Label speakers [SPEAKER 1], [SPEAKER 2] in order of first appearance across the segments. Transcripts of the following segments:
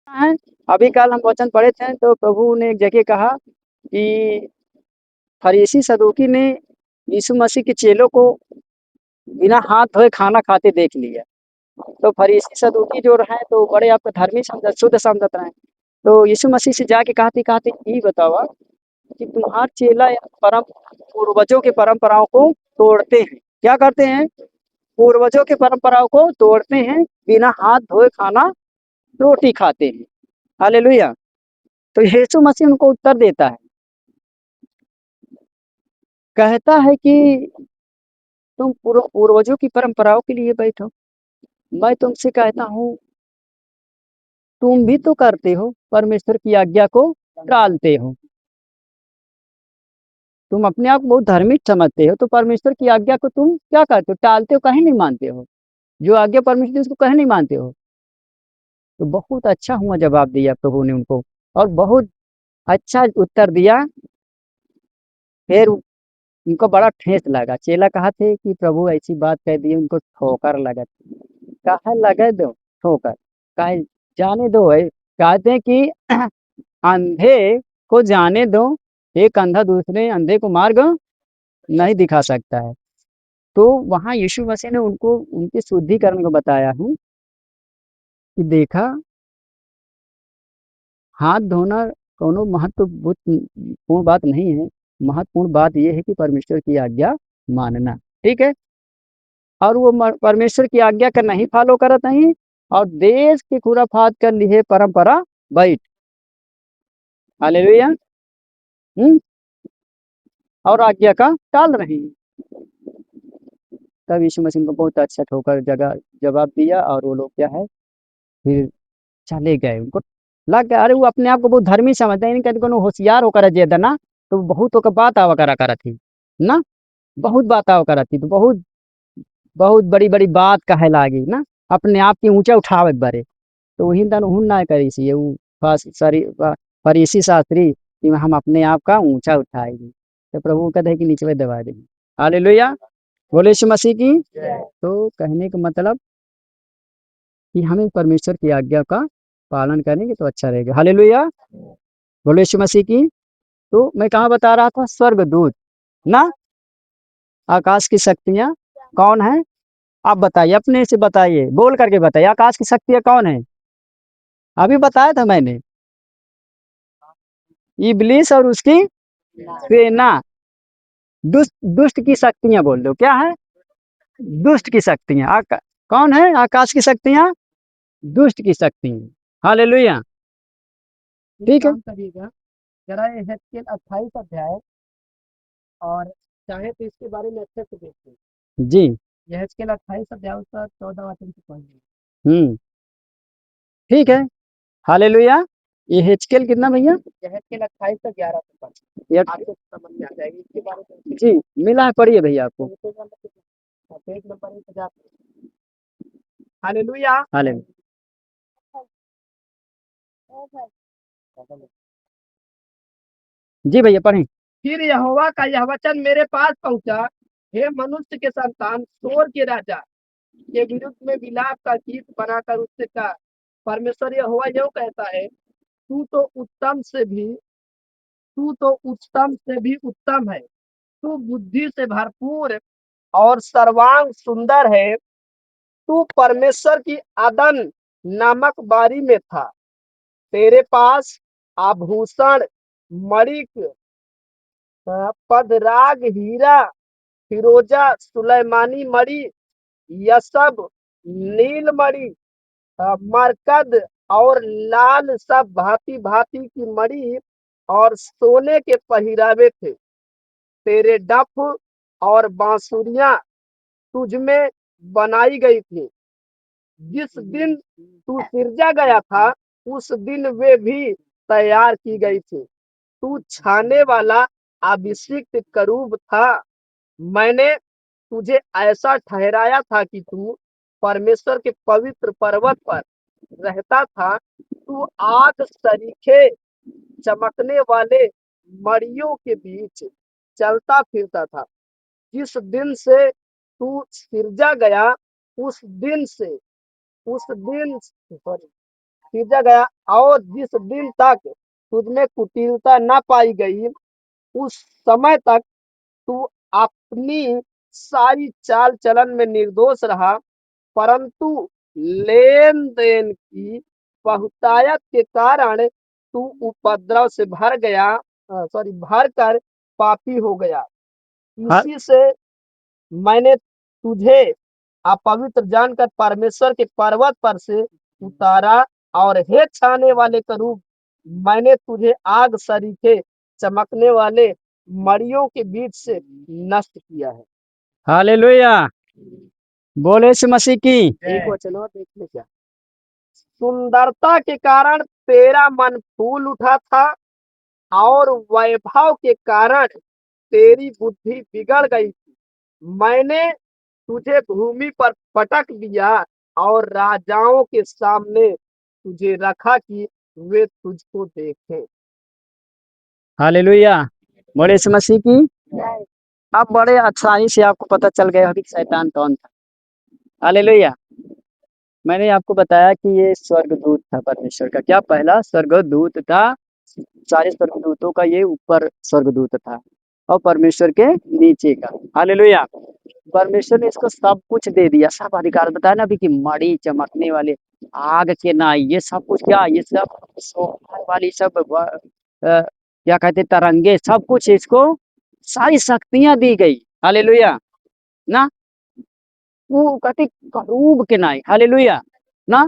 [SPEAKER 1] है। अभी कल हम वचन पढ़े थे तो प्रभु ने एक जगह कहा कि फरीसी सदूकी ने यीशु मसीह के चेलों को बिना हाथ धोए खाना खाते देख लिया। तो फरीसी सदूकी जो रहे तो बड़े आपको धार्मिक समझ शुद्ध समझत रहे। तो यीशु मसीह से जाके कहते कहते ये बतावा कि तुम्हार चेला परम पूर्वजों के परंपराओं को तोड़ते हैं। क्या करते हैं? पूर्वजों के परंपराओं को तोड़ते हैं, बिना हाथ धोए खाना रोटी खाते हैं। हालेलुया। तो यीशु मसीह उनको उत्तर देता है, कहता है कि तुम पूर्वजों की परंपराओं के लिए बैठो। मैं तुमसे कहता हूँ, तुम भी तो करते हो, परमेश्वर की आज्ञा को टालते हो। तुम अपने आप को बहुत धार्मिक समझते हो, तो परमेश्वर की आज्ञा को तुम क्या करते हो? टालते हो, कहीं नहीं मानते हो। जो आज्ञा परमेश्वर की उसको कहीं नहीं मानते हो। तो बहुत अच्छा हुआ जवाब दिया प्रभु ने उनको, और बहुत अच्छा उत्तर दिया। फिर उनको बड़ा ठेस लगा। चेला कहा थे कि प्रभु ऐसी बात कह दी, उनको ठोकर लगा। कहा लगे दो ठोकर, कहे जाने दो है। कहते हैं कि अंधे को जाने दो, एक अंधा दूसरे अंधे को मार्ग नहीं दिखा सकता है। तो वहां यीशु मसीह ने उनको उनके शुद्धिकरण को बताया है कि देखा, हाथ धोना कोनो महत्वपूर्ण बात नहीं है। महत्वपूर्ण बात यह है कि परमेश्वर की आज्ञा मानना। ठीक है। और वो परमेश्वर की आज्ञा का नहीं फॉलो करत नहीं, और देश के खुराफात कर लिए परंपरा बैठ। हालेलुया। हम्म। और आज्ञा का टाल रहे हैं। तब यीशु मसीह को बहुत अच्छा ठोकर जगह जवाब दिया, और वो लोग क्या है, फिर चले गए। उनको लग गया, अरे वो अपने आप को बहुत धर्मी समझते हैं, इनका कोनो होशियार होकर जेदा ना, तो बहुत होकर बात आवा करा करा थी ना। बहुत बात आवा करा थी, तो बहुत बहुत बड़ी बड़ी बात कहे लागी ना, अपने आप की ऊंचा उठावे बारे। तो वही तन हुन ना करी सी वो फरीसी शास्त्री कि हम अपने आप का ऊंचा उठाएंगे। तो प्रभु कहते हैं कि नीचे दबा देंगे। हालेलुया। बोले यीशु मसीह की। तो कहने का मतलब कि हमें परमेश्वर की आज्ञा का पालन करेंगे तो अच्छा रहेगा। हालेलुया। बोले यीशु मसीह की। तो मैं कहाँ बता रहा था? स्वर्गदूत ना, आकाश की शक्तियाँ कौन है? आप बताइए, अपने से बताइए, बोल करके बताइए, आकाश की शक्तियाँ कौन है? अभी बताया था मैंने, इबलीस और उसकी सेना। दुष्ट दुष्ट की शक्तियां बोल दो, क्या है? दुष्ट की शक्तियां। कौन है आकाश की शक्तियां? दुष्ट की शक्तियां। हालेलुया। ठीक है। करिएगा जरा, ये हेजकेल 28 अध्याय, और चाहे तो इसके बारे में अच्छे से देखिए जी। यह हेजकेल 28 अध्याय उसका 14 वचन से पढ़िए। ठीक है। हालेलुया। ये हेजकेल कितना भैया? ये हेजकेल 28 से 11 तक पढ़िए, आपको समझ में आ जाएगी इसके बारे में। जी, मिला है, पढ़िए भैया आपको। Page number 1000। हालेलुया। हालेलुया। जी भैया पढ़ें। फिर यहोवा का यह वचन मेरे पास पहुंचा, हे मनुष्य के संतान, सोर के राजा के विरुद्ध में विलाप का गीत बनाकर उससे कहा, परमेश्वर यहोवा यूं कहता है, तू तो उत्तम से भी उत्तम है, तू बुद्धि से भरपूर और सर्वांग सुंदर है। तू परमेश्वर की अदन नामक बारी में था। तेरे पास आभूषण, मणिक, पदराग, हीरा, फिरोजा, सुलेमानी मणि, यशब, नीलमणि, मरकद और लाल, सब भांति भांति की मणि और सोने के पहिरावे थे। तेरे डफ और बांसुरियां तुझ में बनाई गई थी। जिस दिन तू सिरजा गया था, उस दिन वे भी तैयार की गई थी। तू छाने वाला अभिषिक्त करूब था। मैंने तुझे ऐसा ठहराया था कि तू परमेश्वर के पवित्र पर्वत पर रहता था। तू आग सरीखे चमकने वाले मड़ियों के बीच चलता फिरता था। जिस दिन से तू सिरजा गया, उस दिन से सॉरी
[SPEAKER 2] सिरजा गया, और जिस दिन तक तुझमें कुटिलता न पाई गई, उस समय तक तू अपनी सारी चाल चलन में निर्दोष रहा। परंतु लेन देन की बहुतायत के कारण तू उपद्रव से भर गया, भर कर पापी हो गया।
[SPEAKER 1] हाँ
[SPEAKER 2] इसी से मैंने तुझे अपवित्र जानकर परमेश्वर के पर्वत पर से उतारा, और हे छाने वाले करूब, मैंने तुझे आग सरीखे चमकने वाले मड़ियों के बीच से नष्ट किया है।
[SPEAKER 1] हालेलुया, बोले यीशु मसीह की।
[SPEAKER 2] एक वचन और देख ले क्या। सुंदरता के कारण तेरा मन फूल उठा था, और वैभव के कारण तेरी बुद्धि बिगड़ गई थी। मैंने तुझे भूमि पर पटक दिया, और राजाओं के सामने तुझे रखा कि वे तुझको देखें।
[SPEAKER 1] हालेलुया, बोले यीशु मसीह की। अब बड़े आसानी से आपको पता चल गया कि शैतान कौन था। हालेलुया, मैंने आपको बताया कि ये स्वर्गदूत था परमेश्वर का। क्या पहला स्वर्गदूत था? सारे स्वर्गदूतों का ये ऊपर स्वर्गदूत था, और परमेश्वर के नीचे का। हालेलुया, परमेश्वर ने इसको सब कुछ दे दिया, सब अधिकार। बताया ना अभी कि मणि चमकने वाले, आग के नाई, ये सब कुछ, क्या ये सब सोने वाली सब क्या कहते तरंगे, सब कुछ इसको सारी शक्तियां दी गई। हालेलुया ना, वो कहते करूब के नाई। हालेलुया ना,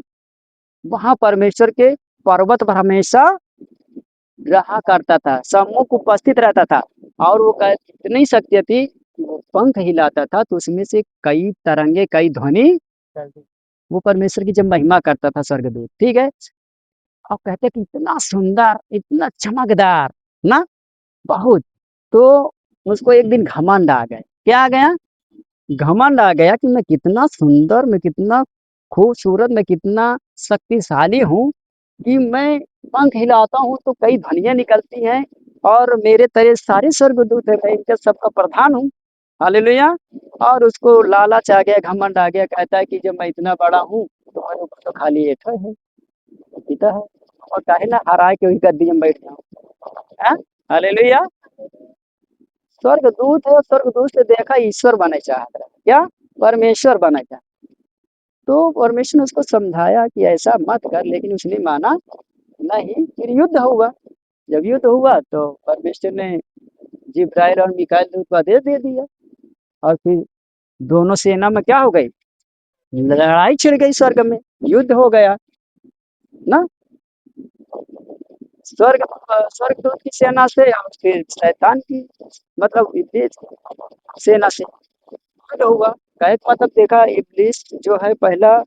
[SPEAKER 1] वहां परमेश्वर के पर्वत पर हमेशा रहा करता था, सम्मुख उपस्थित रहता था। और वो इतनी शक्ति थी कि वो पंख हिलाता था तो उसमें से कई तरंगे, कई ध्वनि, वो परमेश्वर की जब महिमा करता था स्वर्गदूत, ठीक है। और कहते कि इतना सुंदर, इतना चमकदार ना, बहुत। तो उसको एक दिन घमंड आ गया। क्या आ गया? घमंड आ गया कि मैं कितना सुंदर, मैं कितना खूबसूरत, मैं कितना शक्तिशाली हूँ कि मैं पंख हिलाता हूँ तो कई ध्वनियाँ निकलती हैं, और मेरे तरह सारे स्वर्गदूत है, मैं इनका सबका प्रधान हूँ। हालेलुया। और उसको लालच आ गया, घमंड आ गया, कहता है कि जब मैं इतना बड़ा हूँ तो मेरे ऊपर तो खाली एक है, पिता है, और काहे ना हराए के वही गद्दी में बैठ जाऊँ। हालेलुया। स्वर्गदूत है, और स्वर्गदूत से देखा ईश्वर बने चाहता है, क्या? परमेश्वर बने चाहता। तो परमेश्वर ने उसको समझाया कि ऐसा मत कर, लेकिन उसने माना नहीं। फिर युद्ध हुआ। जब युद्ध हुआ तो परमेश्वर ने जिब्राइल और मिकाइल दूत को आदेश दे दिया, और फिर दोनों सेना में क्या हो गई? लड़ाई छिड़ गई, स्वर्ग में युद्ध हो गया ना। स्वर्ग स्वर्गदूत की सेना से, और फिर शैतान की, मतलब इब्लीस सेना से युद्ध हुआ। कहे का मतलब देखा, इब्लीस जो है पहला,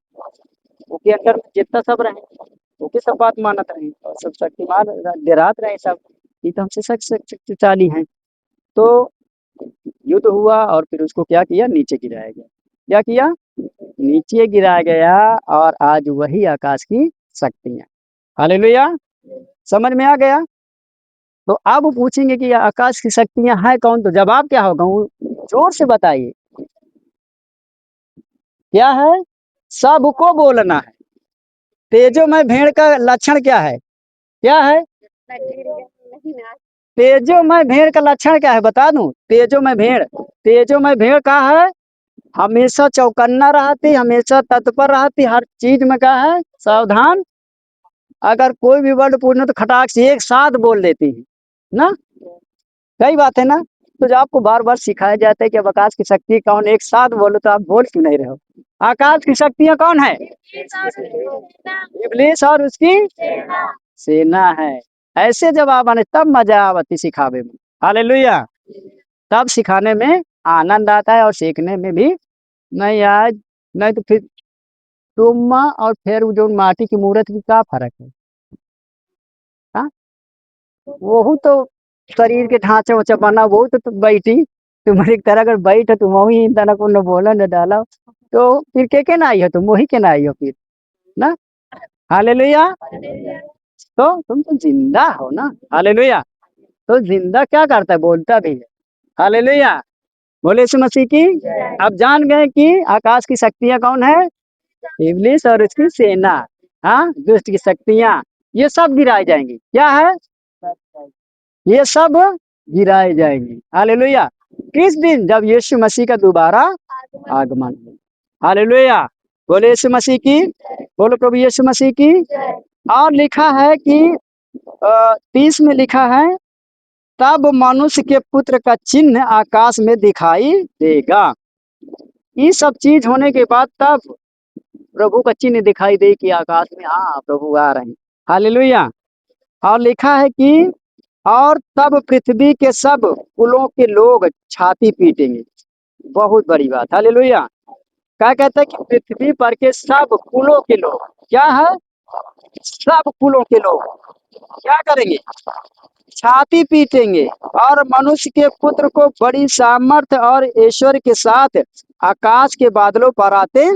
[SPEAKER 1] उसके अंदर में जितना सब रहे, ओके सब बात मानत रहे, और सब शक्तिमान देरात रहे सब, ये तो हमसे शक्तिशाली हैं। तो युद्ध हुआ, और फिर उसको क्या किया? नीचे गिराया गया। क्या किया? नीचे गिराया गया। और आज वही आकाश की शक्तियां। हालेलुया, समझ में आ गया? तो अब पूछेंगे कि आकाश की शक्तियां हैं कौन, तो जवाब क्या होगा? जोर से बताइए, क्या है? सबको बोलना है। तेजोमय भेड़ का लक्षण क्या है? क्या है? तेजोमय भेड़ का लक्षण क्या है, बता दूं? तेजोमय भेड़, तेजोमय भेड़ का है हमेशा चौकन्ना रहती, हमेशा तत्पर रहती, हर चीज में क्या है? सावधान। अगर कोई भी वर्ड पूछना तो खटाक से एक साथ बोल देती है ना। सही बात है ना। तो जो आपको बार बार सिखाया जाता है कि अब आकाश की शक्ति कौन, एक साथ बोलो, तो आप बोल क्यों नहीं रहे हो? आकाश की शक्तियां कौन है? इब्लीस और उसकी सेना है। ऐसे जब आप आने तब मजा आवती सिखावे में। हालेलुया, तब सिखाने में आनंद आता है, और सीखने में भी। नहीं आज, नहीं तो फिर तुम और फिर वो जो माटी की मूर्त की क्या फर्क है? हाँ, वो तो शरीर के ढांचे वचा बना, वो तो तुम बैठी, तुम्हारी तरह अगर बैठ तुम वही तना को न बोला न डाला, तो फिर के ना आई हो? तुम वही के ना आई हो फिर ना। हालेलुया। तो तुम तो जिंदा हो ना। हालेलुया। तो जिंदा क्या करता है? बोलता भी है। हालेलुया, बोले यीशु मसीह की। अब जान गए कि आकाश की शक्तियां कौन है? इब्लीस और उसकी सेना। हाँ, दुष्ट की शक्तियां, ये सब गिराए जाएंगी। क्या है? ये सब गिराए जाएंगे। हालेलुया। किस दिन? जब यीशु मसीह का दोबारा आगमन हो। हालेलुया। बोले यीशु मसीह की, बोलो प्रभु यीशु मसीह की। और लिखा है कि 30 में लिखा है, तब मनुष्य के पुत्र का चिन्ह आकाश में दिखाई देगा। ये सब चीज होने के बाद तब प्रभु का चिन्ह दिखाई दे कि आकाश में हाँ प्रभु आ रहे हैं। हालेलुया। और लिखा है कि और तब पृथ्वी के सब कुलों के लोग छाती पीटेंगे। बहुत बड़ी बात। हालेलुया। क्या कहते हैं कि पृथ्वी पर के सब कुलों के लोग, क्या है? सब कुलों के लोग क्या करेंगे? छाती पीटेंगे और मनुष्य के पुत्र को बड़ी सामर्थ और ऐश्वर्य के साथ आकाश के बादलों पर आते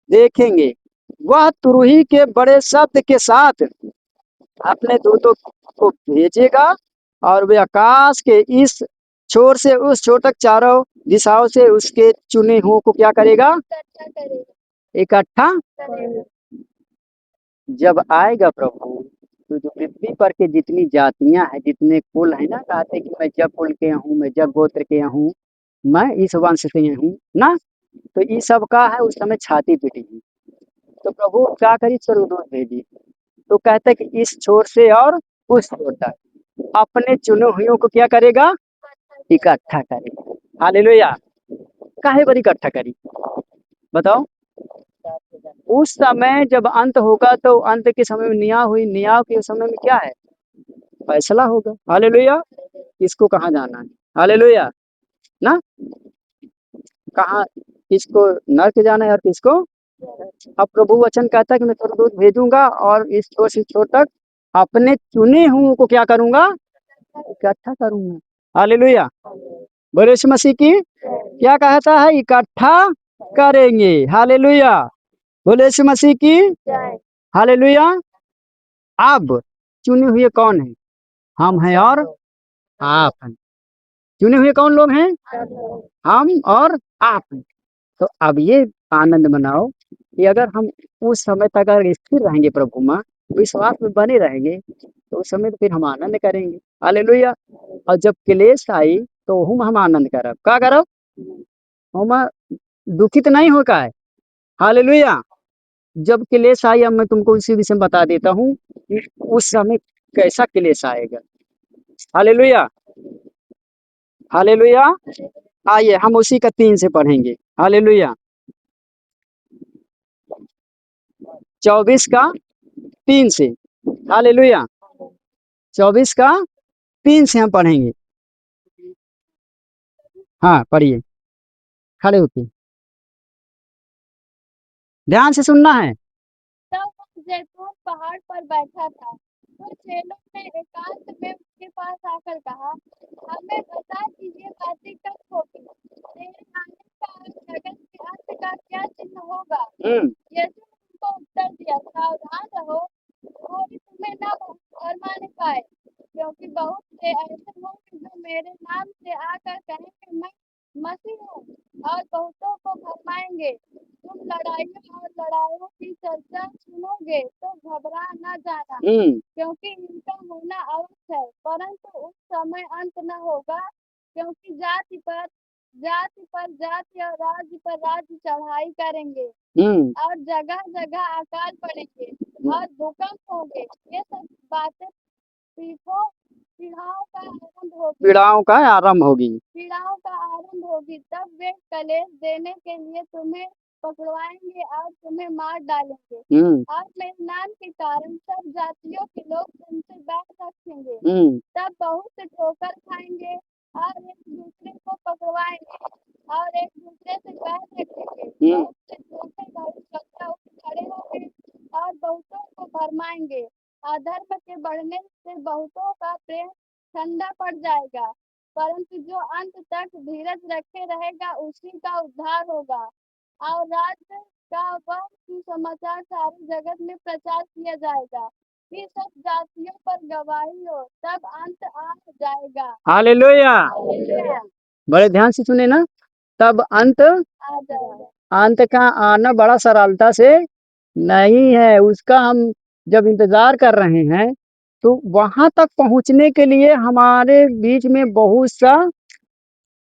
[SPEAKER 1] देखेंगे। वह तुरही के बड़े शब्द के साथ अपने दूतों को भेजेगा और वे आकाश के इस छोर से उस छोर तक चारों दिशाओं से उसके चुने हुओं को क्या करेगा? इकट्ठा। जब आएगा प्रभु, तो जो पृथ्वी पर के जितनी जातियां हैं, जितने कुल है ना, कहते कि मैं जब कुल के हूँ, मैं जब गोत्र के हूँ, मैं इस वंश से हूँ ना, तो ये सब का है उस समय छाती पीटेगी। तो प्रभु क्या करी? स्वर्गदूत भेजी। तो कहते कि इस छोर से और उस छोर तक अपने चुने हुओं को क्या करेगा? इकट्ठा करेगा। हालेलुया। काहे पर इकट्ठा करी? बताओ। उस समय जब अंत होगा, तो अंत के समय में नियाव हुई, नियाव के समय में क्या है? फैसला होगा। हालेलुया। किसको कहाँ जाना है? हालेलुया। ना, कहाँ किसको नर्क जाना है और किसको। अब प्रभु वचन कहता है कि मैं स्वर्गदूत भेजूंगा और इस छोर से छोर तक अपने चुने हुओं को क्या करूंगा? इकट्ठा करूंगा। हालेलुया। बोले यीशु मसीह की। क्या कहता है? इकट्ठा करेंगे। हालेलुया। बोले यीशु मसीह की। हालेलुया। अब चुने हुए कौन है? हम हैं और आप हैं। चुने हुए कौन लोग हैं? हम और आप हैं। तो अब ये आनंद मनाओ कि अगर हम उस समय तक अगर स्थिर रहेंगे प्रभु में, विश्वास में बने रहेंगे, तो उस समय तो फिर हम आनंद करेंगे। हालेलुया। और जब क्लेश आई, तो हम आनंद करब। का करब? हम दुखित नहीं होगा है। हालेलुया। जब क्लेश आई, अब मैं तुमको इसी विषय में बता देता हूँ कि उस समय कैसा क्लेश आएगा। हालेलुया। हालेलुया। आइए हम उसी का 3 से पढ़ेंगे। हालेलुया। 24 का 3 से। हालेलुया। 24 का 3 से हम पढ़ेंगे। हाँ, पढ़िए खड़े होके, ध्यान से सुनना है।
[SPEAKER 3] तब वह जैतून पहाड़ पर बैठा था, तो चेलों ने एकांत में उसके पास आकर कहा, हमें बता कि ये बातें कब होगी? तेरे आने का और जगत के अंत का क्या चिन्ह होगा? यीशु ने उनको उत्तर दिया, सावधान रहो, कोई तुम्हें न भरमाने पाए, क्योंकि बहुत से ऐसे होंगे जो मेरे नाम से आकर कहेंगे मैं मसीह हूँ, और बहुतों को भरमाएंगे। तुम लड़ाइयों और लड़ाइयों की चर्चा सुनोगे तो घबरा न जाना, क्योंकि इनका होना अवश्य है, परंतु उस समय अंत न होगा, क्योंकि जाति पर जाति और राज्य पर राज्य चढ़ाई करेंगे, और जगह जगह अकाल पड़ेंगे और भूकंप होंगे। ये सब बातें पीड़ाओं का आरंभ होगी।
[SPEAKER 1] पीड़ाओं का आरंभ होगी।
[SPEAKER 3] पीड़ाओं का आरंभ होगी। तब वे कलेश देने के लिए तुम्हें पकड़वाएंगे और तुम्हें मार डालेंगे, और मेरे नाम के कारण सब जातियों के लोग तुमसे बैठ रखेंगे। तब बहुत से ठोकर खाएंगे और एक दूसरे को पकड़वाएंगे और एक दूसरे से बैठ रखेंगे। बहुत से धोखे भविष्यवक्ता उठ खड़े होंगे और बहुतों को भरमाएंगे। अधर्म के बढ़ने से बहुतों का प्रेम ठंडा पड़ जाएगा, परंतु जो अंत तक धीरज रखे रहेगा उसी का उद्धार होगा। और राज्य का वह सुसमाचार सारे जगत में प्रचार किया जाएगा कि सब जातियों पर गवाही हो, तब अंत आ जाएगा।
[SPEAKER 1] हालेलुया।
[SPEAKER 3] हालेलुया।
[SPEAKER 1] बड़े ध्यान से सुने ना। तब अंत
[SPEAKER 3] आ जाएगा।
[SPEAKER 1] अंत का आना बड़ा सरलता से नहीं है, उसका हम जब इंतजार कर रहे हैं तो वहां तक पहुंचने के लिए हमारे बीच में बहुत सा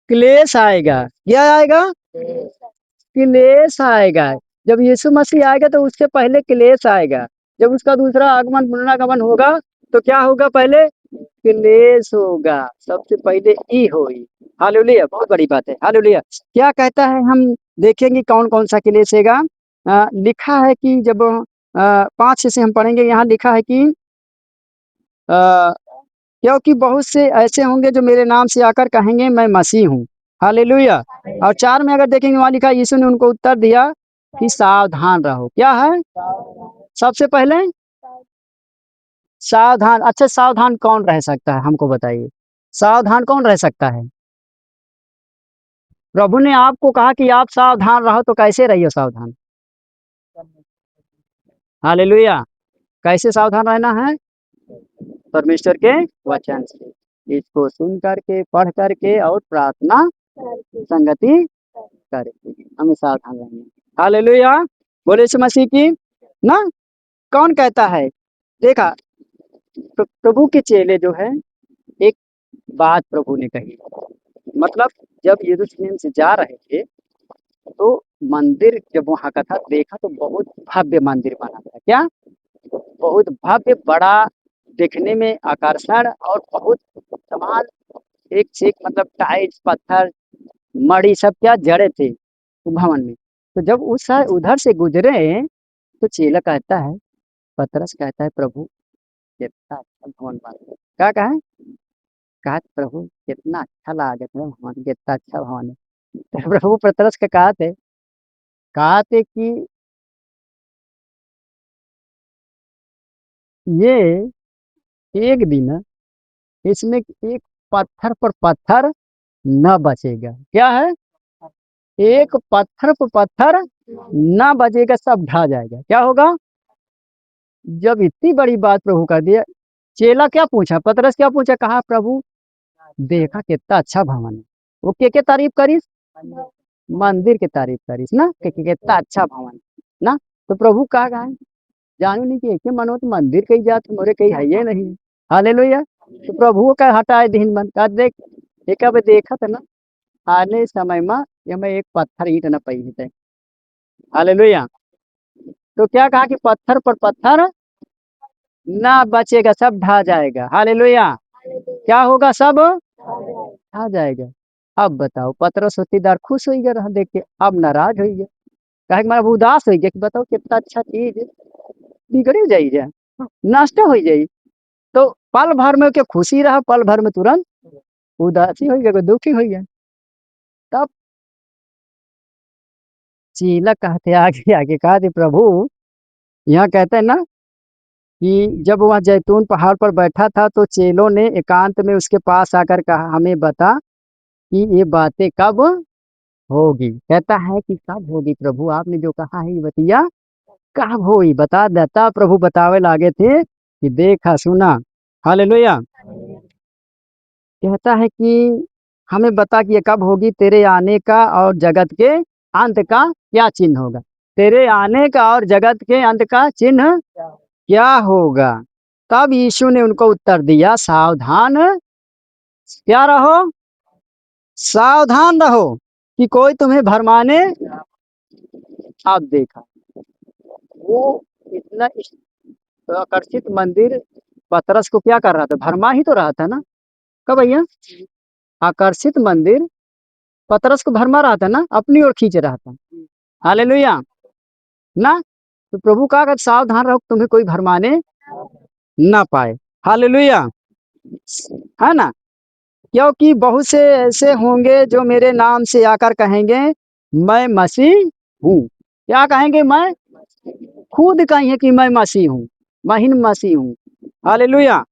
[SPEAKER 1] क्लेश आएगा। क्या आएगा? क्लेश आएगा। जब यीशु मसीह आएगा तो उससे पहले क्लेश आएगा। जब उसका दूसरा आगमन पुनरागमन होगा तो क्या होगा? पहले क्लेश होगा। सबसे पहले ई होई। हालेलुया, बहुत बड़ी बात है। हालेलुया। क्या कहता है, हम देखेंगे कौन कौन सा क्लेश होगा। लिखा है कि जब 5 से हम पढ़ेंगे, यहाँ लिखा है कि अ, क्योंकि बहुत से ऐसे होंगे जो मेरे नाम से आकर कहेंगे मैं मसीह हूँ। हालेलुया। और 4 में अगर देखेंगे वहां लिखा है, यीशु ने उनको उत्तर दिया कि सावधान रहो। क्या है? सबसे पहले सावधान। अच्छा, सावधान कौन रह सकता है, हमको बताइए। सावधान कौन रह सकता है? प्रभु ने आपको कहा कि आप सावधान रहो, तो कैसे रहिए सावधान? हालेलुया। कैसे सावधान रहना है? परमेश्वर के वचन से, इसको सुन करके, पढ़ करके और प्रार्थना संगति करके हमें सावधान रहना। हालेलुया। बोले यीशु मसीह की ना। कौन कहता है? देखा, प्रभु के चेले जो है, एक बात प्रभु ने कही। मतलब जब यरूशलेम से जा रहे थे तो मंदिर जब वहां का था, देखा तो बहुत भव्य मंदिर बना था। क्या? बहुत भव्य, बड़ा, देखने में आकर्षण, और बहुत सामान, एक से एक, मतलब टाइल्स, पत्थर, मड़ी, सब क्या जड़े थे उस भवन में। तो जब उधर से गुजरे तो चेला कहता है, पतरस कहता है, प्रभु कितना अच्छा भवन बना। क्या कहा? कहा प्रभु कितना अच्छा लागत है भवन, कितना अच्छा भवन है। तो प्रभु पतरस के कहा थे कि ये एक दिन इसमें एक पत्थर पर पत्थर न बचेगा। क्या है? एक पत्थर पर पत्थर न बचेगा, सब ढह जाएगा। क्या होगा? जब इतनी बड़ी बात प्रभु कर दिया, चेला क्या पूछा, पतरस क्या पूछा? कहा प्रभु देखा कितना अच्छा भवन है। वो के तारीफ करीस? मंदिर की तारीफ करीस ना, कि कितना अच्छा भवन है ना। तो प्रभु कहा जानू नहीं कि एक मनोत मंदिर कही जात मोरे कहीं है ये नहीं। हालेलुया। तो प्रभु का हटाए दीन मन का देख, एक अब देखत ना, आने समय में ये मैं एक पत्थर ईट न पई है। हालेलुया। तो क्या कहा कि पत्थर पर पत्थर ना बचेगा, सब ढा जाएगा। हालेलुया। क्या होगा? सब ढा जाएगा। अब बताओ, पतरस उतनीदार खुश हो गया रहा देख के, अब नाराज हो गया। कहे कि मतलब उदास हो गया कि बताओ कितना अच्छा चीज बिगड़ जाई जा, नष्ट हो जाई। तो पल भर में के खुशी रहा, पल भर में तुरंत उदासी हो गया, दुखी हो गया। तब चेला कहते आगे आगे कहा कि प्रभु, यहाँ कहते हैं ना कि जब वह जैतून पहाड़ पर बैठा था तो चेलों ने एकांत में उसके पास आकर कहा, हमें बता कि ये बातें कब होगी। कहता है कि कब होगी प्रभु, आपने जो कहा है ये बतिया कब होई, बता देता। प्रभु बतावे लागे थे कि देखा सुना। हालेलुया। कहता है कि हमें बता कि ये कब होगी, तेरे आने का और जगत के अंत का क्या चिन्ह होगा। तेरे आने का और जगत के अंत का चिन्ह क्या होगा। तब यीशु ने उनको उत्तर दिया, सावधान क्या रहो, सावधान रहो कि कोई तुम्हें भरमाने। आप देखा, वो इतना आकर्षित मंदिर पतरस को क्या कर रहा था? भरमा ही तो रहा था ना। कब भैया? आकर्षित मंदिर पतरस को भरमा रहा था ना, अपनी ओर खींच रहा था। हालेलुया ना। तो प्रभु का अगर सावधान रहो, तुम्हें कोई भरमाने ना पाए। हालेलुया, है ना। क्योंकि बहुत से ऐसे होंगे जो मेरे नाम से आकर कहेंगे मैं मसीह हूँ। क्या कहेंगे? मैं खुद कहेंगे कि मैं मसीह हूँ, मैं ही मसीह हूँ। हालेलुया।